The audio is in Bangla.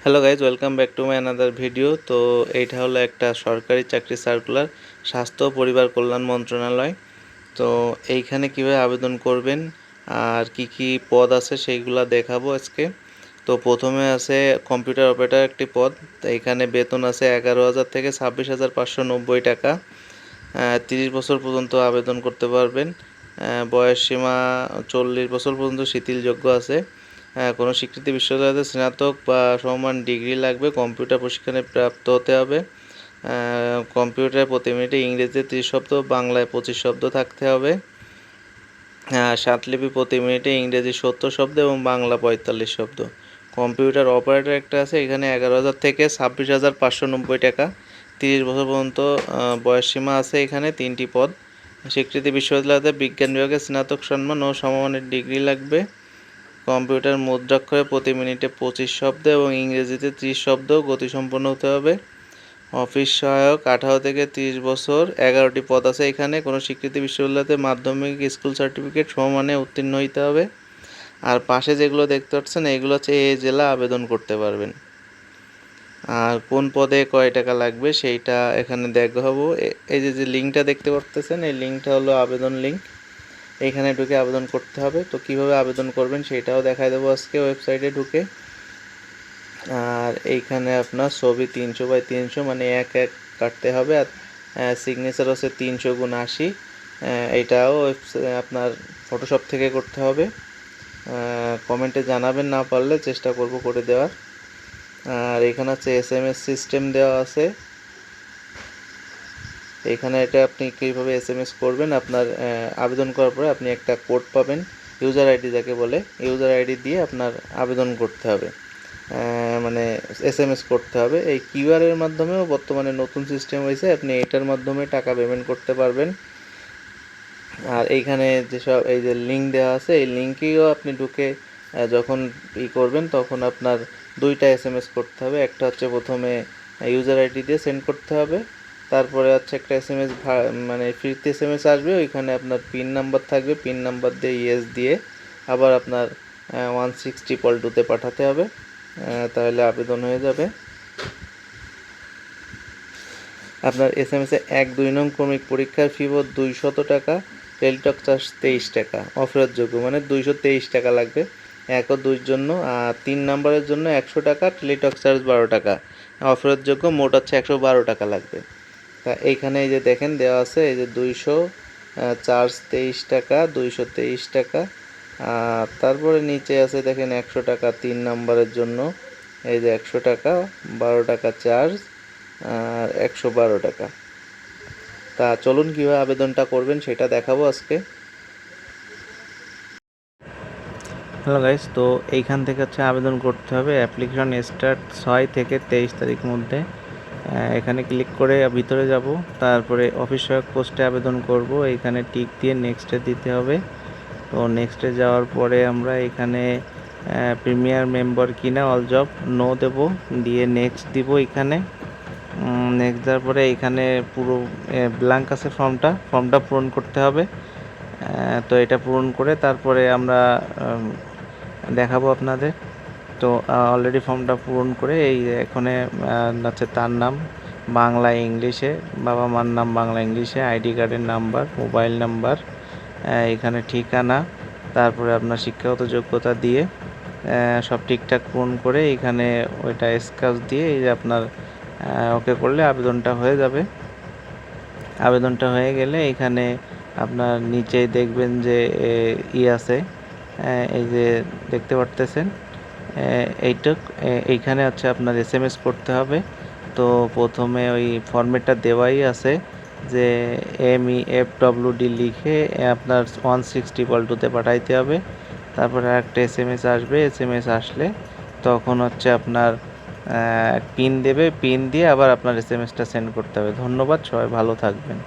Hello guys, welcome back to my another video. তো এইটা হলো একটা সরকারি চাকরি সার্কুলার, স্বাস্থ্য ও পরিবার কল্যাণ মন্ত্রণালয়। তো এইখানে কীভাবে আবেদন করবেন আর কি কি পদ আছে সেইগুলো দেখাবো আজকে। তো প্রথমে আছে কম্পিউটার অপারেটর একটি পদ। তো এইখানে বেতন আছে 11,000 থেকে 26,590 টাকা। 30 বছর পর্যন্ত আবেদন করতে পারবেন। বয়স সীমা 40 বছর পর্যন্ত শিথিলযোগ্য আছে। কোনো স্বীকৃতি বিশ্ববিদ্যালয়তে স্নাতক বা সমমান ডিগ্রি লাগবে। কম্পিউটার প্রশিক্ষণে প্রাপ্ত হতে হবে। কম্পিউটারে প্রতি মিনিটে ইংরেজিতে 30 শব্দ, বাংলায় 25 শব্দ থাকতে হবে। সাতলিপি প্রতি মিনিটে ইংরেজি 70 শব্দ এবং বাংলা 45 শব্দ। কম্পিউটার অপারেটর একটা আছে, এখানে 11,000 থেকে 26,590 টাকা। 30 বছর পর্যন্ত বয়সসীমা আছে। এখানে 3টি পদ। স্বীকৃতি বিশ্ববিদ্যালয়তে বিজ্ঞান বিভাগে স্নাতক সম্মান ও সমমানের ডিগ্রি লাগবে। কম্পিউটার মুদ্রাক্ষরে প্রতি মিনিটে 25 শব্দ এবং ইংরেজিতে 30 শব্দ গতিসম্পন্ন হতে হবে। অফিস সহায়ক 18 থেকে 30 বছর, 11টি পদ আছে এখানে। কোনো স্বীকৃতি বিশ্ববিদ্যালয়তে মাধ্যমিক স্কুল সার্টিফিকেট সমমানে উত্তীর্ণ হইতে হবে। আর পাশে যেগুলো দেখতে পাচ্ছেন এগুলো হচ্ছে এই জেলা আবেদন করতে পারবেন। আর কোন পদে কয় টাকা লাগবে সেইটা এখানে দেখাবো। এই যে লিঙ্কটা দেখতে পাচ্ছেন, এই লিঙ্কটা হলো আবেদন লিঙ্ক। এইখানে ঢুকে আবেদন করতে হবে। তো কিভাবে আবেদন করবেন সেটাও দেখাই দেবো আজকে ওয়েবসাইটে ঢুকে। আর এইখানে আপনার ছবি 300x300 মানে 1 কাটতে হবে। আর সিগনেচার হচ্ছে 300x80। এইটাও আপনার ফটোশপ থেকে করতে হবে। কমেন্টে জানাবেন, না পারলে চেষ্টা করব করে দেওয়ার। আর এখানে হচ্ছে SMS সিস্টেম দেওয়া আছে। এখানে এটা আপনি কীভাবে SMS করবেন, আপনার আবেদন করার পরে আপনি একটা কোড পাবেন, ইউজার আইডি যাকে বলে। ইউজার আইডি দিয়ে আপনার আবেদন করতে হবে, মানে SMS করতে হবে। এই কিউআরের মাধ্যমেও বর্তমানে নতুন সিস্টেম হয়েছে, আপনি এটার মাধ্যমে টাকা পেমেন্ট করতে পারবেন। আর এইখানে যেসব এই যে লিঙ্ক দেওয়া আছে, এই লিঙ্কেও আপনি ঢুকে যখন করবেন তখন আপনার 2টা SMS করতে হবে। একটা হচ্ছে প্রথমে ইউজার আইডি দিয়ে সেন্ড করতে হবে, তারপরে হচ্ছে একটা SMS মানে ফ্রিতে SMS আসবে, ওইখানে আপনার পিন নাম্বার থাকবে, পিন নাম্বার দিয়ে ইয়েস দিয়ে আবার আপনার 1622-তে পাঠাতে হবে। তাহলে আবেদন হয়ে যাবে। আপনার SMS-এ 1-2 নং ক্রমিক পরীক্ষার ফি 200 টাকা, টেলিটক চার্জ 23 টাকা, অফেরতযোগ্য মানে 223 টাকা লাগবে 1 ও 2-র জন্য। আর 3 নম্বরের জন্য 100 টাকা, টেলিটক চার্জ 12 টাকা, অফেরতযোগ্য। মোট হচ্ছে 112 টাকা লাগবে। তা এইখানে এই যে দেখেন দেওয়া আছে, এই যে 200 চার্জ 23 টাকা, 223 টাকা। তারপরে নিচে আছে দেখেন 100 টাকা 3 নম্বরের জন্য, এই যে 100 টাকা, 12 টাকা চার্জ আর 112 টাকা। তা চলুন কীভাবে আবেদনটা করবেন সেটা দেখাবো আজকে। হ্যালো গাইস, তো এইখান থেকে হচ্ছে আবেদন করতে হবে। অ্যাপ্লিকেশন স্টার্ট 6 থেকে 23 তারিখ মধ্যে। এখানে ক্লিক করে ভিতরে যাব, তারপরে অফিস সহায়ক পোস্টে আবেদন করব। এইখানে টিক দিয়ে নেক্সটে দিতে হবে। তো নেক্সটে যাওয়ার পরে আমরা এখানে প্রিমিয়ার মেম্বার কিনা অল জব নো দেব, দিয়ে নেক্সট দিব। এখানে নেক্সট দেওয়ার পরে এখানে পুরো ব্ল্যাঙ্ক আছে, ফর্মটা পূরণ করতে হবে। তো এটা পূরণ করে তারপরে আমরা দেখাবো আপনাদের। তো অলরেডি ফর্মটা পূরণ করে এই এখানে হচ্ছে তার নাম বাংলা ইংলিশে, বাবা মার নাম বাংলা ইংলিশে, আইডি কার্ডের নাম্বার, মোবাইল নাম্বার, এখানে ঠিকানা, তারপরে আপনার শিক্ষাগত যোগ্যতা দিয়ে সব ঠিকঠাক পূরণ করে এখানে ওইটা স্ক্যাচ দিয়ে এই যে আপনার ওকে করলে আবেদনটা হয়ে যাবে। আবেদনটা হয়ে গেলে এখানে আপনার নিচেই দেখবেন যে আছে, এই যে দেখতে পারতেছেন এইখানে হচ্ছে আপনার SMS করতে হবে। তো প্রথমে ওই ফরম্যাটটা দেওয়াই আছে যে MEFWD লিখে আপনার 1622-তে পাঠাইতে হবে। তারপরে একটা SMS আসবে। SMS আসলে তখন হচ্ছে আপনার পিন দেবে, পিন দিয়ে আবার আপনার SMS-টা সেন্ড করতে হবে। ধন্যবাদ, সবাই ভালো থাকবেন।